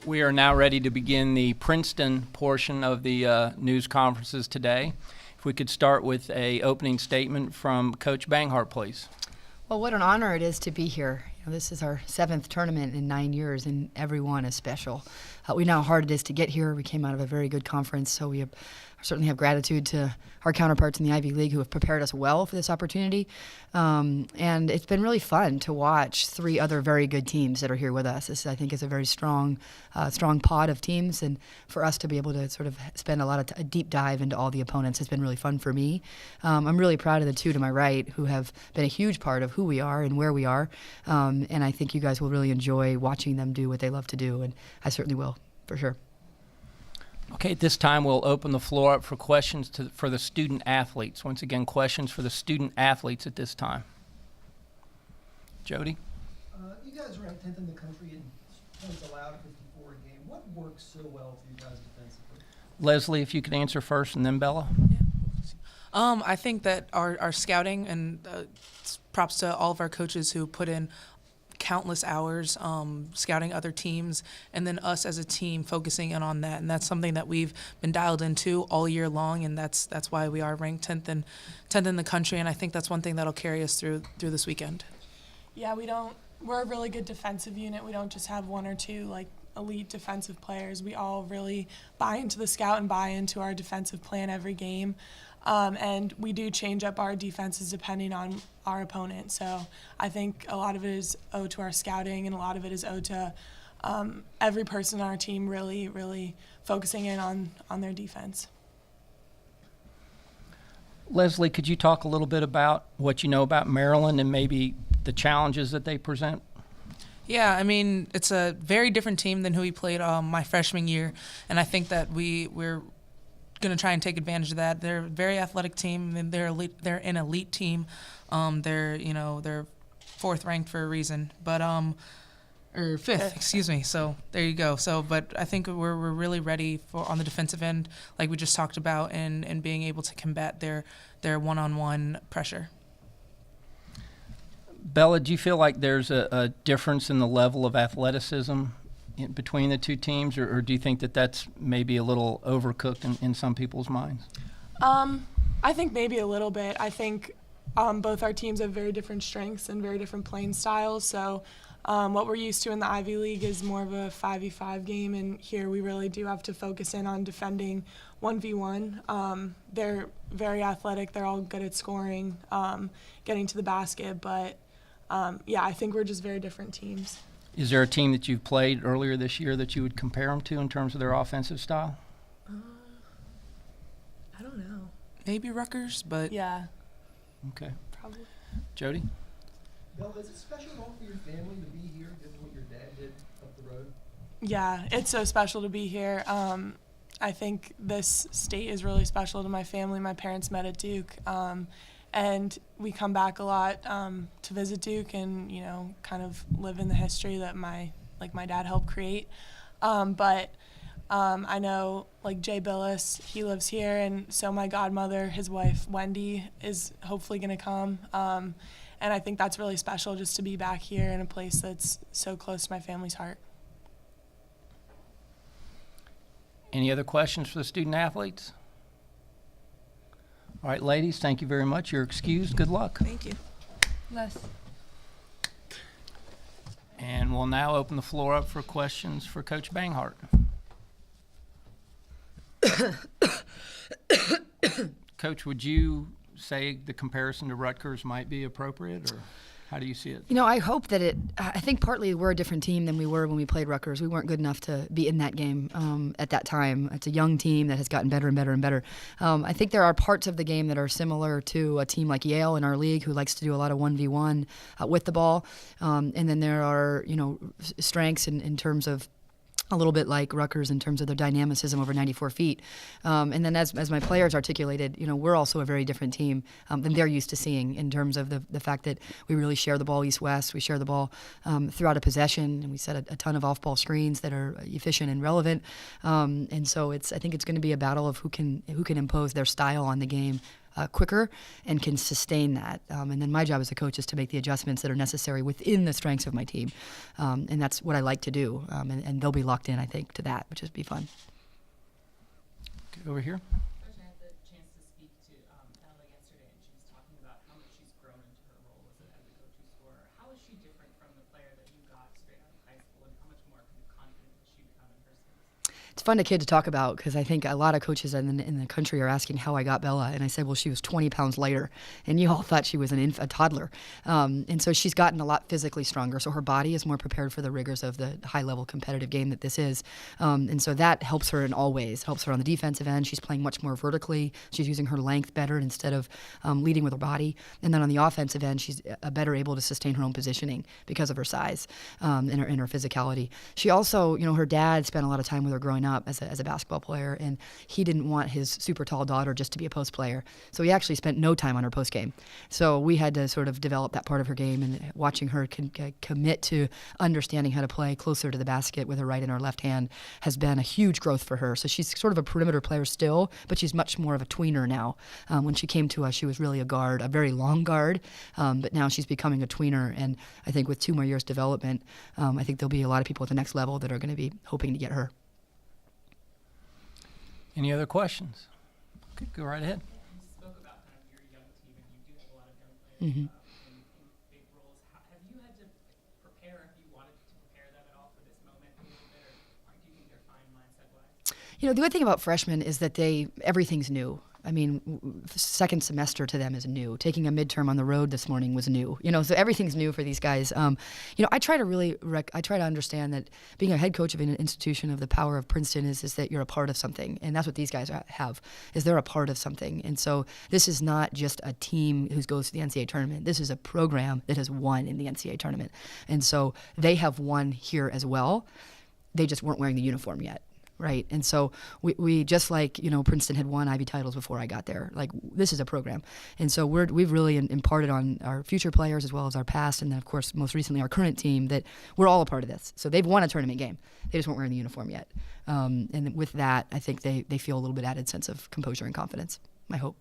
We are now ready to begin the Princeton portion of the news conferences today. If we could start with a opening statement from Coach Banghart, please. Well, what an honor it is to be here. This is our 7th tournament in 9 years, and every one is special. We know how hard it is to get here. We came out of a very good conference, so we certainly have gratitude to our counterparts in the Ivy League who have prepared us well for this opportunity. And it's been really fun to watch 3 other very good teams that are here with us. This, I think, is a very strong pod of teams, and for us to be able to sort of spend a deep dive into all the opponents has been really fun for me. I'm really proud of the 2 to my right who have been a huge part of who we are and where we are, and I think you guys will really enjoy watching them do what they love to do, and I certainly will, for sure. Okay, at this time we'll open the floor up for questions for the student athletes. Once again, questions for the student athletes at this time. Jody? You guys ranked 10th in the country in points allowed, 54 a game. What works so well for you guys defensively? Leslie, if you could answer first, and then Bella. I think that our scouting, and props to all of our coaches who put in countless hours scouting other teams, and then us as a team focusing in on that, and that's something that we've been dialed into all year long, and that's why we are ranked 10th in the country, and I think that's one thing that'll carry us through this weekend. Yeah, we're a really good defensive unit. We don't just have 1 or 2 elite defensive players. We all really buy into the scout and buy into our defensive plan every game. And we do change up our defenses depending on our opponent. So I think a lot of it is owed to our scouting, and a lot of it is owed to every person on our team really, really focusing in on their defense. Leslie, could you talk a little bit about what you know about Maryland and maybe the challenges that they present? Yeah, I mean, it's a very different team than who we played my freshman year, and I think that we're going to try and take advantage of that. They're a very athletic team, and they're an elite team. They're 4th ranked for a reason, but or 5th, excuse me. So there you go. So, but I think we're really ready for on the defensive end, like we just talked about, and being able to combat their one-on-one pressure. Bella, do you feel like there's a difference in the level of athleticism between the 2 teams, or do you think that that's maybe a little overcooked in some people's minds? I think maybe a little bit. I think both our teams have very different strengths and very different playing styles. So what we're used to in the Ivy League is more of a 5v5 game, and here we really do have to focus in on defending 1v1. They're very athletic. They're all good at scoring, getting to the basket, but I think we're just very different teams. Is there a team that you've played earlier this year that you would compare them to in terms of their offensive style? I don't know. Maybe Rutgers, but Yeah. Okay. Probably. Jody? Bill, is it special at all for your family to be here, given what your dad did up the road? Yeah, it's so special to be here. I think this state is really special to my family. My parents met at Duke, and we come back a lot to visit Duke and kind of live in the history that my dad helped create. But I know Jay Billis, he lives here, and so my godmother, his wife Wendy, is hopefully going to come. And I think that's really special just to be back here in a place that's so close to my family's heart. Any other questions for the student athletes? All right, ladies, thank you very much. You're excused. Good luck. thank you. Les. And we'll now open the floor up for questions for Coach Banghart. Coach, would you say the comparison to Rutgers might be appropriate, or how do you see it? I hope that I think partly we're a different team than we were when we played Rutgers. We weren't good enough to be in that game at that time. It's a young team that has gotten better and better and better. I think there are parts of the game that are similar to a team like Yale in our league, who likes to do a lot of 1v1 with the ball. And then there are, strengths in terms of a little bit like Rutgers in terms of their dynamicism over 94 feet. And then as my players articulated, we're also a very different team than they're used to seeing in terms of the fact that we really share the ball east-west. We share the ball throughout a possession, and we set a ton of off-ball screens that are efficient and relevant. And so I think it's going to be a battle of who can impose their style on the game quicker and can sustain that. And then my job as a coach is to make the adjustments that are necessary within the strengths of my team. And that's what I like to do. And they'll be locked in, I think, to that, which would be fun. Okay, over here. Coach, I had the chance to speak to Ella yesterday, and she was talking about how much she's grown into her role as a go-to scorer. How is she different from the player that you got straight out of high school, and how much more kind of confident has she become in herself? It's fun to kid to talk about because I think a lot of coaches in the country are asking how I got Bella, and I said, well, she was 20 pounds lighter, and you all thought she was a toddler, and so she's gotten a lot physically stronger. So her body is more prepared for the rigors of the high-level competitive game that this is, and so that helps her in all ways. Helps her on the defensive end. She's playing much more vertically. She's using her length better instead of leading with her body, and then on the offensive end, she's better able to sustain her own positioning because of her size and her physicality. She also, her dad spent a lot of time with her growing up as a basketball player, and he didn't want his super tall daughter just to be a post player. So he actually spent no time on her post game. So we had to sort of develop that part of her game, and watching her commit to understanding how to play closer to the basket with her right and her left hand has been a huge growth for her. So she's sort of a perimeter player still, but she's much more of a tweener now. When she came to us, she was really a guard, a very long guard, but now she's becoming a tweener, and I think with 2 more years development, I think there'll be a lot of people at the next level that are going to be hoping to get her. Any other questions? Okay, go right ahead. You spoke about kind of your young team, and you do have a lot of young players in big roles. Have you had to prepare, if you wanted to prepare them at all for this moment a little bit, or do you think they're fine mindset-wise? The good thing about freshmen is that everything's new. I mean, second semester to them is new. Taking a midterm on the road this morning was new. So everything's new for these guys. I try to understand that being a head coach of an institution of the power of Princeton is that you're a part of something, and that's what these guys have. Is they're a part of something, and so this is not just a team who goes to the NCAA tournament. This is a program that has won in the NCAA tournament, and so they have won here as well. They just weren't wearing the uniform yet. Right. And so we just like, Princeton had won Ivy titles before I got there. Like, this is a program. And so we've really imparted on our future players as well as our past. And then, of course, most recently our current team that we're all a part of this. So they've won a tournament game. They just weren't wearing the uniform yet. And with that, I think they feel a little bit added sense of composure and confidence, I hope.